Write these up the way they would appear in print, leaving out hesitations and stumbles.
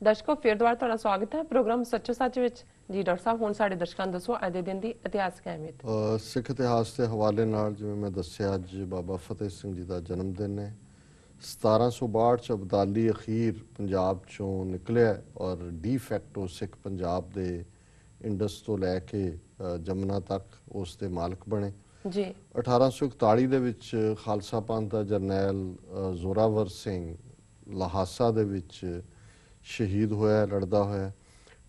ਦਰਸ਼ਕੋ ਫਿਰ ਦੁਬਾਰਾ ਤੁਹਾਡਾ ਸਵਾਗਤ ਹੈ ਪ੍ਰੋਗਰਾਮ ਸੱਚੋ ਸੱਚ ਵਿੱਚ। ਜੀ ਡਾਕਟਰ ਸਾਹਿਬ, ਹੁਣ ਸਾਡੇ ਦਰਸ਼ਕਾਂ ਨੂੰ ਦੱਸੋ ਅੱਜ ਦੇ ਦਿਨ ਦੀ ਇਤਿਹਾਸਕ ਅਹਿਮੀਅਤ। ਸਿੱਖ ਇਤਿਹਾਸ ਦੇ ਹਵਾਲੇ ਨਾਲ ਜਿਵੇਂ ਮੈਂ ਦੱਸਿਆ, ਅੱਜ ਬਾਬਾ ਫਤਿਹ ਸਿੰਘ ਜੀ ਦਾ ਜਨਮ ਦਿਨ ਹੈ। 1762 ਚ ਅਬਦਾਲੀ ਅਖੀਰ ਪੰਜਾਬ ਚੋਂ ਨਿਕਲਿਆ ਔਰ ਡੀ ਫੈਕਟੋ ਸਿੱਖ ਪੰਜਾਬ ਦੇ ਇੰਡਸ ਤੋਂ ਲੈ ਕੇ ਜਮਨਾ ਤੱਕ ਉਸ ਦੇ ਮਾਲਕ ਬਣੇ ਜੀ। 1841 ਦੇ ਵਿੱਚ ਖਾਲਸਾ ਪੰਥ ਦਾ ਜਰਨੈਲ ਜ਼ੋਰਾਵਰ ਸਿੰਘ ਲਹਾਸਾ ਦੇ ਵਿੱਚ ਸ਼ਹੀਦ ਹੋਇਆ ਲੜਦਾ ਹੋਇਆ।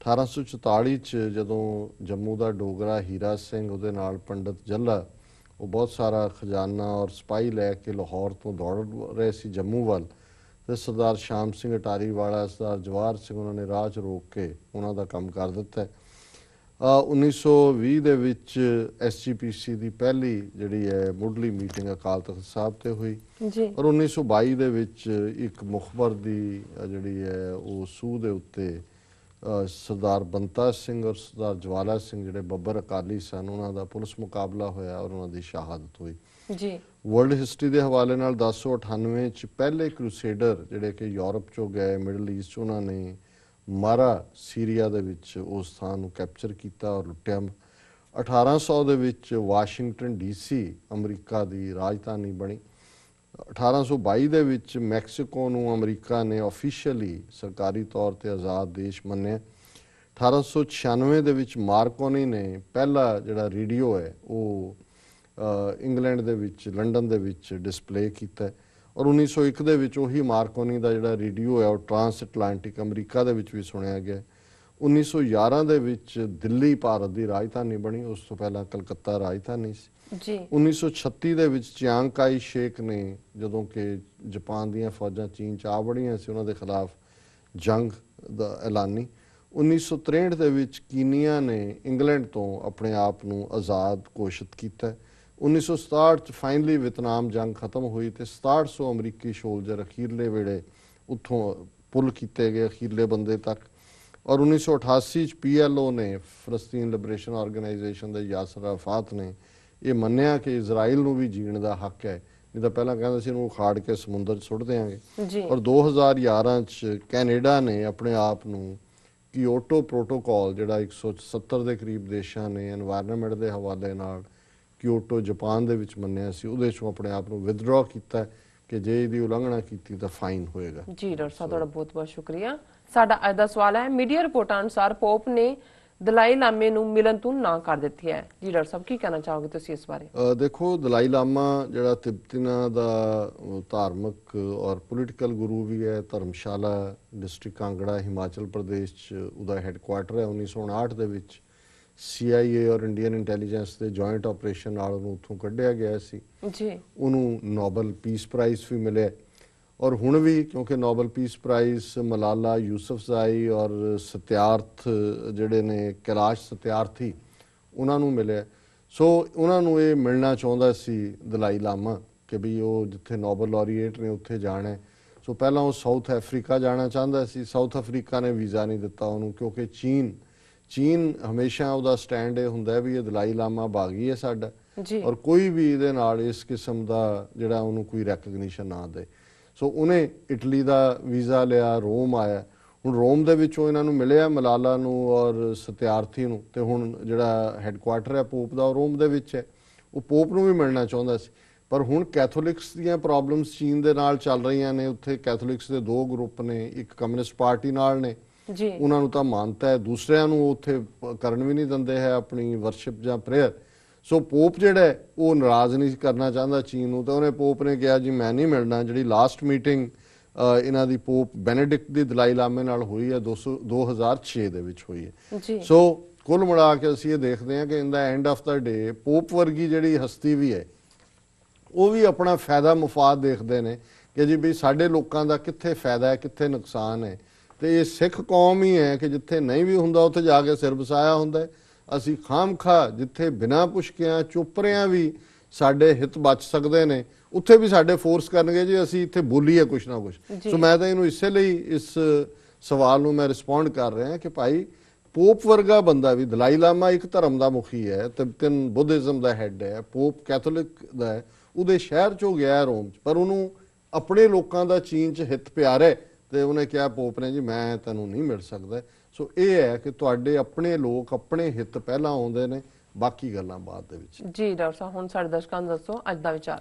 1844 ਚ ਜਦੋਂ ਜੰਮੂ ਦਾ ਡੋਗਰਾ ਹੀਰਾ ਸਿੰਘ ਉਹਦੇ ਨਾਲ ਪੰਡਿਤ ਜੱਲਾ ਉਹ ਬਹੁਤ ਸਾਰਾ ਖਜ਼ਾਨਾ ਔਰ ਸਪਾਈ ਲੈ ਕੇ ਲਾਹੌਰ ਤੋਂ ਦੌੜ ਰਹੇ ਸੀ ਜੰਮੂ ਵੱਲ, ਤੇ ਸਰਦਾਰ ਸ਼ਾਮ ਸਿੰਘ ਅਟਾਰੀ ਵਾਲਾ, ਸਰਦਾਰ ਜਵਾਹਰ ਸਿੰਘ ਉਹਨਾਂ ਨੇ ਰਾਹ 'ਚ ਰੋਕ ਕੇ ਉਹਨਾਂ ਦਾ ਕੰਮ ਕਰ ਦਿੱਤਾ। 1920 ਦੇ ਵਿੱਚ SGPC ਦੀ ਪਹਿਲੀ ਜਿਹੜੀ ਹੈ ਮੁੱਢਲੀ ਮੀਟਿੰਗ ਅਕਾਲ ਤਖਤ ਸਾਹਿਬ ਤੇ ਹੋਈ ਜੀ। ਔਰ 1922 ਦੇ ਵਿੱਚ ਇੱਕ ਮੁਖਬਰ ਦੀ ਜਿਹੜੀ ਹੈ ਉਹ ਸੂਹ ਦੇ ਉੱਤੇ ਸਰਦਾਰ ਬੰਤਾ ਸਿੰਘ ਔਰ ਸਰਦਾਰ ਜਵਾਲਾ ਸਿੰਘ ਜਿਹੜੇ ਬੱਬਰ ਅਕਾਲੀ ਸਨ ਉਹਨਾਂ ਦਾ ਪੁਲਿਸ ਮੁਕਾਬਲਾ ਹੋਇਆ ਔਰ ਉਹਨਾਂ ਦੀ ਸ਼ਹਾਦਤ ਹੋਈ ਜੀ। ਵਰਲਡ ਹਿਸਟਰੀ ਦੇ ਹਵਾਲੇ ਨਾਲ 1098 ਚ ਪਹਿਲੇ ਕਰੂਸੇਡਰ ਜਿਹੜੇ ਕਿ ਯੂਰਪ ਚੋਂ ਗਏ ਮਿਡਲ ਈਸਟ, ਉਹਨਾਂ ਨੇ ਮਾਰਾ ਸੀਰੀਆ ਦੇ ਵਿੱਚ ਉਸ ਸਥਾਨ ਨੂੰ ਕੈਪਚਰ ਕੀਤਾ ਔਰ ਲੁੱਟਿਆ। 1800 ਦੇ ਵਿੱਚ ਵਾਸ਼ਿੰਗਟਨ DC ਅਮਰੀਕਾ ਦੀ ਰਾਜਧਾਨੀ ਬਣੀ। 1822 ਦੇ ਵਿੱਚ ਮੈਕਸੀਕੋ ਨੂੰ ਅਮਰੀਕਾ ਨੇ ਆਫੀਸ਼ੀਅਲੀ ਸਰਕਾਰੀ ਤੌਰ ਤੇ ਆਜ਼ਾਦ ਦੇਸ਼ ਮੰਨਿਆ। 1896 ਦੇ ਵਿੱਚ ਮਾਰਕੋਨੀ ਨੇ ਪਹਿਲਾ ਜਿਹੜਾ ਰੇਡੀਓ ਹੈ ਉਹ ਇੰਗਲੈਂਡ ਦੇ ਵਿੱਚ ਲੰਡਨ ਦੇ ਵਿੱਚ ਡਿਸਪਲੇ ਕੀਤਾ ਔਰ 1901 ਦੇ ਵਿੱਚ ਉਹੀ ਮਾਰਕੋਨੀ ਦਾ ਜਿਹੜਾ ਰੇਡੀਓ ਹੈ ਉਹ ਟਰਾਂਸ ਐਟਲਾਂਟਿਕ ਅਮਰੀਕਾ ਦੇ ਵਿੱਚ ਵੀ ਸੁਣਿਆ ਗਿਆ। 1911 ਦੇ ਵਿੱਚ ਦਿੱਲੀ ਭਾਰਤ ਦੀ ਰਾਜਧਾਨੀ ਬਣੀ, ਉਸ ਤੋਂ ਪਹਿਲਾਂ ਕਲਕੱਤਾ ਰਾਜਧਾਨੀ ਸੀ ਜੀ। 1936 ਦੇ ਵਿੱਚ ਚਿਆਂਗ ਕਾਈ ਸ਼ੇਕ ਨੇ ਜਦੋਂ ਕਿ ਜਾਪਾਨ ਦੀਆਂ ਫੌਜਾਂ ਚੀਨ 'ਚ ਆ ਵੜੀਆਂ ਸੀ ਉਹਨਾਂ ਦੇ ਖਿਲਾਫ ਜੰਗ ਦਾ ਐਲਾਨੀ। 1963 ਦੇ ਵਿੱਚ ਕੀਨੀਆ ਨੇ ਇੰਗਲੈਂਡ ਤੋਂ ਆਪਣੇ ਆਪ ਨੂੰ ਆਜ਼ਾਦ ਘੋਸ਼ਿਤ ਕੀਤਾ। 1967 ਚ ਫਾਈਨਲੀ ਵਿਤਨਾਮ ਜੰਗ ਖਤਮ ਹੋਈ ਤੇ 6700 ਅਮਰੀਕੀ ਸੋਲਜਰ ਅਖੀਰਲੇ ਵੇਲੇ ਉੱਥੋਂ ਪੁੱਲ ਕੀਤੇ ਗਏ ਅਖੀਰਲੇ ਬੰਦੇ ਤੱਕ। ਔਰ 1988 ਚ PLO ਨੇ ਫਲਸਤੀਨ ਲਿਬਰੇਸ਼ਨ ਆਰਗੇਨਾਈਜੇਸ਼ਨ ਦੇ ਯਾਸਰ ਅਰਾਫਾਤ ਨੇ ਇਹ ਮੰਨਿਆ ਕਿ ਇਜ਼ਰਾਈਲ ਨੂੰ ਵੀ ਜੀਣ ਦਾ ਹੱਕ ਹੈ, ਨਹੀਂ ਤਾਂ ਪਹਿਲਾਂ ਕਹਿੰਦੇ ਸੀ ਇਹਨੂੰ ਉਖਾੜ ਕੇ ਸਮੁੰਦਰ 'ਚ ਸੁੱਟ ਦਿਆਂਗੇ। ਔਰ 2011 ਚ ਕੈਨੇਡਾ ਨੇ ਆਪਣੇ ਆਪ ਨੂੰ ਕੀਓਟੋ ਪ੍ਰੋਟੋਕਾਲ ਜਿਹੜਾ 170 ਦੇ ਕਰੀਬ ਦੇਸ਼ਾਂ ਨੇ ਐਨਵਾਇਰਨਮੈਂਟ ਦੇ ਹਵਾਲੇ ਨਾਲ ਕੀਓਟੋ ਜਾਪਾਨ ਦੇ ਵਿੱਚ ਮੰਨਿਆ ਸੀ, ਉਹਦੇ 'ਚੋਂ ਆਪਣੇ ਆਪ ਨੂੰ ਵਿਦਡਰਾ ਕੀਤਾ ਕਿ ਜੇ ਇਹਦੀ ਉਲੰਘਣਾ ਕੀਤੀ ਤਾਂ ਫਾਈਨ ਹੋਏਗਾ। ਜੀ ਡਾਕਟਰ ਸਾਹਿਬ, ਤੁਹਾਡਾ ਬਹੁਤ ਬਹੁਤ ਸ਼ੁਕਰੀਆ। ਸਾਡਾ ਅੱਜ ਦਾ ਸਵਾਲ ਹੈ, ਮੀਡੀਆ ਰਿਪੋਰਟਾਂ ਅਨੁਸਾਰ ਪੋਪ ਨੇ ਦਲਾਈ ਲਾਮੇ ਨੂੰ ਮਿਲਣ ਤੋਂ ਨਾ ਕਰ ਦਿੱਤੀ ਹੈ। ਜੀ ਡਾਕਟਰ ਸਾਹਿਬ, ਕੀ ਕਹਿਣਾ ਚਾਹੋਗੇ ਤੁਸੀਂ ਇਸ ਬਾਰੇ? ਦੇਖੋ, ਦਲਾਈ ਲਾਮਾ ਜਿਹੜਾ ਤਿੱਬਤੀਆਂ ਦਾ ਧਾਰਮਿਕ ਔਰ ਪੋਲੀਟੀਕਲ ਗੁਰੂ ਵੀ ਹੈ, ਧਰਮਸ਼ਾਲਾ ਡਿਸਟ੍ਰਿਕਟ ਕਾਂਗੜਾ ਹਿਮਾਚਲ ਪ੍ਰਦੇਸ਼ 'ਚ ਉਹਦਾ ਹੈੱਡਕੁਆਟਰ ਹੈ। 1959 ਦੇ ਵਿੱਚ CIA ਔਰ ਇੰਡੀਅਨ ਇੰਟੈਲੀਜੈਂਸ ਦੇ ਜੁਆਇੰਟ ਆਪਰੇਸ਼ਨ ਨਾਲ ਉਹਨੂੰ ਉੱਥੋਂ ਕੱਢਿਆ ਗਿਆ ਸੀ ਜੀ। ਉਹਨੂੰ ਨੋਬਲ ਪੀਸ ਪ੍ਰਾਈਜ਼ ਵੀ ਮਿਲਿਆ ਔਰ ਹੁਣ ਵੀ ਕਿਉਂਕਿ ਨੋਬਲ ਪੀਸ ਪ੍ਰਾਈਜ਼ ਮਲਾਲਾ ਯੂਸਫਜ਼ਾਈ ਔਰ ਸਤਿਆਰਥ ਜਿਹੜੇ ਨੇ ਕੈਲਾਸ਼ ਸਤਿਆਰਥੀ ਉਹਨਾਂ ਨੂੰ ਮਿਲਿਆ। ਸੋ ਉਹਨਾਂ ਨੂੰ ਇਹ ਮਿਲਣਾ ਚਾਹੁੰਦਾ ਸੀ ਦਲਾਈ ਲਾਮਾ ਕਿ ਵੀ ਉਹ ਜਿੱਥੇ ਨੋਬਲ ਲੌਰੀਏਟ ਨੇ ਉੱਥੇ ਜਾਣਾ। ਸੋ ਪਹਿਲਾਂ ਉਹ ਸਾਊਥ ਅਫਰੀਕਾ ਜਾਣਾ ਚਾਹੁੰਦਾ ਸੀ, ਸਾਊਥ ਅਫਰੀਕਾ ਨੇ ਵੀਜ਼ਾ ਨਹੀਂ ਦਿੱਤਾ ਉਹਨੂੰ ਕਿਉਂਕਿ ਚੀਨ ਹਮੇਸ਼ਾ ਉਹਦਾ ਸਟੈਂਡ ਇਹ ਹੁੰਦਾ ਵੀ ਇਹ ਦਲਾਈ ਲਾਮਾ ਬਾਗੀ ਹੈ ਸਾਡਾ ਔਰ ਕੋਈ ਵੀ ਇਹਦੇ ਨਾਲ ਇਸ ਕਿਸਮ ਦਾ ਜਿਹੜਾ ਉਹਨੂੰ ਕੋਈ ਰੈਕਗਨੀਸ਼ਨ ਨਾ ਦੇ। ਸੋ ਉਹਨੇ ਇਟਲੀ ਦਾ ਵੀਜ਼ਾ ਲਿਆ, ਰੋਮ ਆਇਆ। ਹੁਣ ਰੋਮ ਦੇ ਵਿੱਚੋਂ ਇਹਨਾਂ ਨੂੰ ਮਿਲਿਆ ਮਲਾਲਾ ਨੂੰ ਔਰ ਸਤਿਆਰਥੀ ਨੂੰ, ਤੇ ਹੁਣ ਜਿਹੜਾ ਹੈੱਡਕੁਆਟਰ ਹੈ ਪੋਪ ਦਾ ਉਹ ਰੋਮ ਦੇ ਵਿੱਚ ਹੈ। ਉਹ ਪੋਪ ਨੂੰ ਵੀ ਮਿਲਣਾ ਚਾਹੁੰਦਾ ਸੀ, ਪਰ ਹੁਣ ਕੈਥੋਲਿਕਸ ਦੀਆਂ ਪ੍ਰੋਬਲਮਸ ਚੀਨ ਦੇ ਨਾਲ ਚੱਲ ਰਹੀਆਂ ਨੇ। ਉੱਥੇ ਕੈਥੋਲਿਕਸ ਦੇ ਦੋ ਗਰੁੱਪ ਨੇ, ਇੱਕ ਕਮਿਊਨਿਸਟ ਪਾਰਟੀ ਨਾਲ ਨੇ, ਉਹਨਾਂ ਨੂੰ ਤਾਂ ਮਾਨਤਾ ਹੈ, ਦੂਸਰਿਆਂ ਨੂੰ ਉੱਥੇ ਕਰਨ ਵੀ ਨਹੀਂ ਦਿੰਦੇ ਹੈ ਆਪਣੀ ਵਰਸ਼ਿਪ ਜਾਂ ਪ੍ਰੇਅਰ। ਸੋ ਪੋਪ ਜਿਹੜਾ ਉਹ ਨਾਰਾਜ਼ ਨਹੀਂ ਕਰਨਾ ਚਾਹੁੰਦਾ ਚੀਨ ਨੂੰ, ਤਾਂ ਉਹਨੇ ਪੋਪ ਨੇ ਕਿਹਾ ਜੀ ਮੈਂ ਨਹੀਂ ਮਿਲਣਾ। ਜਿਹੜੀ ਲਾਸਟ ਮੀਟਿੰਗ ਇਹਨਾਂ ਦੀ ਪੋਪ ਬੈਨੇਡਿਕਟ ਦੀ ਦਲਾਈ ਲਾਮੇ ਨਾਲ ਹੋਈ ਹੈ 2006 ਦੇ ਵਿੱਚ ਹੋਈ ਹੈ। ਸੋ ਕੁੱਲ ਮਿਲਾ ਕੇ ਅਸੀਂ ਇਹ ਦੇਖਦੇ ਹਾਂ ਕਿ in the end of the day pope ਵਰਗੀ ਜਿਹੜੀ ਹਸਤੀ ਵੀ ਹੈ ਉਹ ਵੀ ਆਪਣਾ ਫਾਇਦਾ ਮੁਫਾਦ ਦੇਖਦੇ ਨੇ ਕਿ ਜੀ ਵੀ ਸਾਡੇ ਲੋਕਾਂ ਦਾ ਕਿੱਥੇ ਫਾਇਦਾ ਹੈ ਕਿੱਥੇ ਨੁਕਸਾਨ ਹੈ। ਤੇ ਇਹ ਸਿੱਖ ਕੌਮ ਹੀ ਹੈ ਕਿ ਜਿੱਥੇ ਨਹੀਂ ਵੀ ਹੁੰਦਾ ਉੱਥੇ ਜਾ ਕੇ ਸਿਰ ਵਸਾਇਆ ਹੁੰਦਾ। ਅਸੀਂ ਖਾਮਖਾ ਜਿੱਥੇ ਬਿਨਾਂ ਪੁੱਛਕਿਆਂ ਚੁੱਪਰਿਆਂ ਵੀ ਸਾਡੇ ਹਿੱਤ ਬਚ ਸਕਦੇ ਨੇ ਉੱਥੇ ਵੀ ਸਾਡੇ ਫੋਰਸ ਕਰਨਗੇ ਜੀ ਅਸੀਂ ਇੱਥੇ ਬੋਲੀਏ ਕੁਛ ਨਾ ਕੁਛ। ਸੋ ਮੈਂ ਤਾਂ ਇਹਨੂੰ ਇਸੇ ਲਈ ਇਸ ਸਵਾਲ ਨੂੰ ਮੈਂ ਰਿਸਪੌਂਡ ਕਰ ਰਿਹਾ ਕਿ ਭਾਈ ਪੋਪ ਵਰਗਾ ਬੰਦਾ ਵੀ, ਦਲਾਈ ਲਾਮਾ ਇੱਕ ਧਰਮ ਦਾ ਮੁਖੀ ਹੈ, ਤਿਬਤਨ ਬੁੱਧਿਜ਼ਮ ਦਾ ਹੈਡ ਹੈ, ਪੋਪ ਕੈਥੋਲਿਕ ਦਾ ਹੈ, ਉਹਦੇ ਸ਼ਹਿਰ ਚੋਂ ਗਿਆ ਰੋਮ 'ਚ, ਪਰ ਉਹਨੂੰ ਆਪਣੇ ਲੋਕਾਂ ਦਾ ਚੀਨ 'ਚ ਹਿੱਤ ਪਿਆਰਾ ਤੇ ਉਹਨੇ ਕਿਹਾ ਪੋਪ ਨੇ ਜੀ ਮੈਂ ਤੈਨੂੰ ਨਹੀਂ ਮਿਲ ਸਕਦਾ। ਸੋ ਇਹ ਹੈ ਕਿ ਤੁਹਾਡੇ ਆਪਣੇ ਲੋਕ ਆਪਣੇ ਹਿੱਤ ਪਹਿਲਾਂ ਆਉਂਦੇ ਨੇ, ਬਾਕੀ ਗੱਲਾਂ ਬਾਅਦ ਦੇ ਵਿੱਚ। ਜੀ ਡਾਕਟਰ ਸਾਹਿਬ, ਹੁਣ ਸਾਡੇ ਦਰਸ਼ਕਾਂ ਨੂੰ ਦੱਸੋ ਅੱਜ ਦਾ ਵਿਚਾਰ।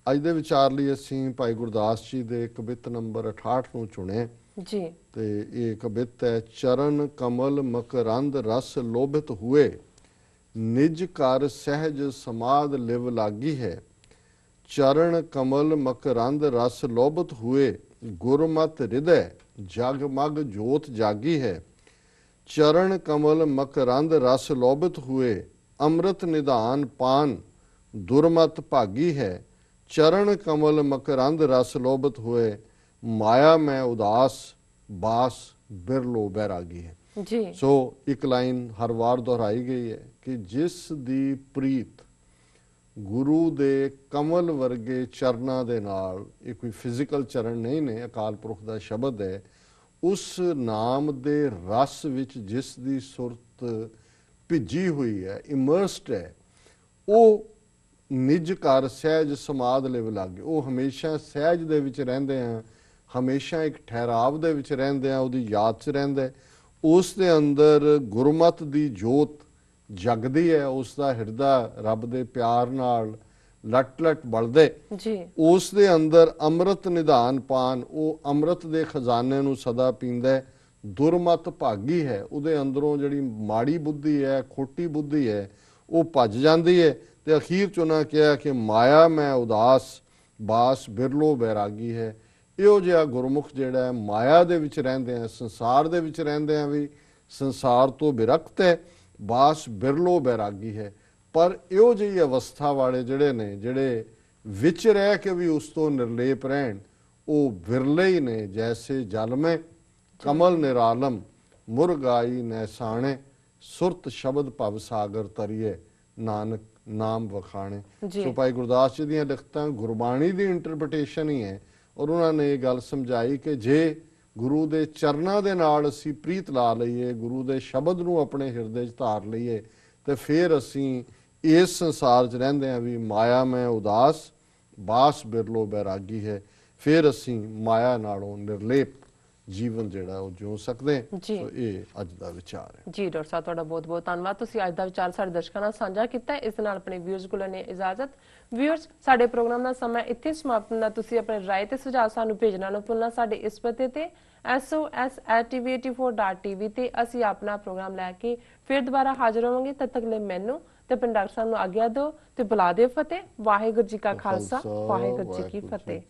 ਅੱਜ ਦੇ ਵਿਚਾਰ ਲਈ ਅਸੀਂ ਭਾਈ ਗੁਰਦਾਸ ਜੀ ਦੇ ਕਵਿਤ ਨੰਬਰ 68 ਨੂੰ ਚੁਣੇ ਜੀ। ਤੇ ਇਹ ਕਵਿਤ ਹੈ, ਚਰਨ ਕਮਲ ਮਕਰੰਦ ਰਸ ਲੋਭਿਤ ਹੁਏ, ਨਿਜ ਕਰ ਸਹਿਜ ਸਮਾਦ ਲਿਵ ਲਾਗੀ ਹੈ। ਚਰਨ ਕਮਲ ਮਕਰੰਦ ਰਸ ਲੋਭਿਤ ਹੁਏ, ਗੁਰਮਤ ਹਿਰਦੈ ਜਗਮਗ ਜੋਤ ਜਾਗੀ ਹੈ। ਚਰਨ ਕਮਲ ਮਕਰੰਦ ਰਸ ਲੋਭਿਤ ਹੁਏ, ਅੰਮ੍ਰਿਤ ਨਿਧਾਨ ਪਾਨ ਦੁਰਮਤ ਭਾਗੀ ਹੈ। ਚਰਨ ਕਮਲ ਮਕਰੰਦ ਰਸ ਲੋਭਿਤ ਹੋਏ, ਮਾਇਆ ਮੈਂ ਉਦਾਸ ਬਾਸ ਬਿਰਲੋ ਬੈਰਾਗੀ ਹੈ। ਜੀ। ਸੋ ਇੱਕ ਲਾਈਨ ਹਰ ਵਾਰ ਦੁਹਰਾਈ ਗਈ ਹੈ ਕਿ ਜਿਸ ਦੀ ਪ੍ਰੀਤ ਗੁਰੂ ਦੇ ਕਮਲ ਵਰਗੇ ਚਰਨਾਂ ਦੇ ਨਾਲ, ਇਹ ਕੋਈ ਫਿਜ਼ੀਕਲ ਚਰਨ ਨਹੀਂ ਨੇ, ਅਕਾਲ ਪੁਰਖ ਦਾ ਸ਼ਬਦ ਹੈ, ਉਸ ਨਾਮ ਦੇ ਰਸ ਵਿੱਚ ਜਿਸ ਦੀ ਸੁਰਤ ਭਿੱਜੀ ਹੋਈ ਹੈ, ਇਮਰਸਡ ਹੈ, ਉਹ ਨਿਜ ਘਰ ਸਹਿਜ ਸਮਾਦ ਲਿਵ ਲਾਗੇ। ਉਹ ਹਮੇਸ਼ਾ ਸਹਿਜ ਦੇ ਵਿੱਚ ਰਹਿੰਦੇ ਆ, ਹਮੇਸ਼ਾ ਇੱਕ ਠਹਿਰਾਵ ਦੇ ਵਿੱਚ ਰਹਿੰਦੇ ਆ, ਉਹਦੀ ਯਾਦ 'ਚ ਰਹਿੰਦੇ। ਉਸ ਦੇ ਅੰਦਰ ਗੁਰਮਤ ਦੀ ਜੋਤ ਜਗਦੀ ਹੈ, ਉਸ ਦਾ ਹਿਰਦਾ ਰੱਬ ਦੇ ਪਿਆਰ ਨਾਲ ਲਟ ਲਟ ਬਲਦੇ ਜੀ। ਉਸ ਦੇ ਅੰਦਰ ਅੰਮ੍ਰਿਤ ਨਿਧਾਨ ਪਾਨ, ਉਹ ਅੰਮ੍ਰਿਤ ਦੇ ਖਜ਼ਾਨੇ ਨੂੰ ਸਦਾ ਪੀਂਦਾ ਹੈ। ਦੁਰਮਤ ਭਾਗੀ ਹੈ, ਉਹਦੇ ਅੰਦਰੋਂ ਜਿਹੜੀ ਮਾੜੀ ਬੁੱਧੀ ਹੈ, ਖੋਟੀ ਬੁੱਧੀ ਹੈ, ਉਹ ਭੱਜ ਜਾਂਦੀ ਹੈ। ਤੇ ਅਖੀਰ 'ਚ ਉਹਨਾਂ ਕਿਹਾ ਕਿ ਮਾਇਆ ਮੈਂ ਉਦਾਸ ਬਾਸ ਬਿਰਲੋ ਬੈਰਾਗੀ ਹੈ। ਇਹੋ ਜਿਹਾ ਗੁਰਮੁਖ ਜਿਹੜਾ ਹੈ, ਮਾਇਆ ਦੇ ਵਿੱਚ ਰਹਿੰਦੇ ਆ, ਸੰਸਾਰ ਦੇ ਵਿੱਚ ਰਹਿੰਦੇ ਆ, ਵੀ ਸੰਸਾਰ ਤੋਂ ਬਿਰਕਤ ਹੈ, ਬਾਸ ਬਿਰਲੋ ਬੈਰਾਗੀ ਹੈ। ਪਰ ਇਹੋ ਜਿਹੀ ਅਵਸਥਾ ਵਾਲੇ ਜਿਹੜੇ ਨੇ, ਜਿਹੜੇ ਵਿੱਚ ਰਹਿ ਕੇ ਵੀ ਉਸ ਤੋਂ ਨਿਰਲੇਪ ਰਹਿਣ, ਉਹ ਵਿਰਲੇ ਹੀ ਨੇ। ਜੈਸੇ ਜਲ ਮੈਂ ਕਮਲ ਨਿਰਾਲਮ ਮੁਰਗਾਈ ਨੈਸਾਣੇ, ਸੁਰਤ ਸ਼ਬਦ ਭਵ ਸਾਗਰ ਤਰੀਏ ਨਾਨਕ ਨਾਮ ਵਖਾਣੇ। ਸੋ ਭਾਈ ਗੁਰਦਾਸ ਜੀ ਦੀਆਂ ਲਿਖਤਾਂ ਗੁਰਬਾਣੀ ਦੀ ਇੰਟਰਪ੍ਰੀਟੇਸ਼ਨ ਹੀ ਹੈ। ਔਰ ਉਹਨਾਂ ਨੇ ਇਹ ਗੱਲ ਸਮਝਾਈ ਕਿ ਜੇ ਗੁਰੂ ਦੇ ਚਰਨਾਂ ਦੇ ਨਾਲ ਅਸੀਂ ਪ੍ਰੀਤ ਲਾ ਲਈਏ, ਗੁਰੂ ਦੇ ਸ਼ਬਦ ਨੂੰ ਆਪਣੇ ਹਿਰਦੇ 'ਚ ਧਾਰ ਲਈਏ, ਤੇ ਫਿਰ ਅਸੀਂ ਇਸ ਸੰਸਾਰ 'ਚ ਰਹਿੰਦੇ ਹਾਂ ਵੀ ਮਾਇਆ ਮੈਂ ਉਦਾਸ ਬਾਸ ਬਿਰਲੋ ਬੈਰਾਗੀ ਹੈ। ਫਿਰ ਅਸੀਂ ਮਾਇਆ ਨਾਲੋਂ ਨਿਰਲੇਪ ਜੀਵਨ ਜਿਹੜਾ ਉਹ ਜਿਉ ਸਕਦੇ। ਸੋ ਇਹ ਅੱਜ ਦਾ ਵਿਚਾਰ ਹੈ। ਜੀ ਡਾਕਟਰ ਸਾਹਿਬ, ਤੁਹਾਡਾ ਬਹੁਤ ਬਹੁਤ ਧੰਨਵਾਦ। ਤੁਸੀਂ ਅੱਜ ਦਾ ਵਿਚਾਰ ਸਾਡੇ ਦਰਸ਼ਕਾਂ ਨਾਲ ਸਾਂਝਾ ਕੀਤਾ। ਇਸ ਨਾਲ ਆਪਣੇ ਵਿਊਅਰਸ ਕੋਲ ਨੇ ਇਜਾਜ਼ਤ। ਵਿਊਅਰਸ, ਸਾਡੇ ਪ੍ਰੋਗਰਾਮ ਦਾ ਸਮਾਂ ਇੱਥੇ ਸਮਾਪਤ ਹੁੰਦਾ। ਤੁਸੀਂ ਆਪਣੇ ਰਾਏ ਤੇ ਸੁਝਾਅ ਸਾਨੂੰ ਭੇਜਣਾ ਨਾ ਭੁੱਲਣਾ। ਸਾਡੇ ਇਸ ਪਤੇ ਤੇ sos@tv84.tv ਤੇ ਅਸੀਂ ਆਪਣਾ ਪ੍ਰੋਗਰਾਮ ਲੈ ਕੇ ਫਿਰ ਦੁਬਾਰਾ ਹਾਜ਼ਰ ਹੋਵਾਂਗੇ। ਤਦ ਤੱਕ ਲਈ ਮੈਨੂੰ ਤੇ ਡਾਕਟਰ ਸਾਹਿਬ ਨੂੰ ਆਗਿਆ ਦਿਓ ਤੇ ਬੁਲਾ ਦਿਓ ਫਤਿਹ। ਵਾਹਿਗੁਰੂ ਜੀ ਕਾ ਖਾਲਸਾ, ਵਾਹਿਗੁਰੂ ਜੀ ਕੀ ਫਤਿਹ।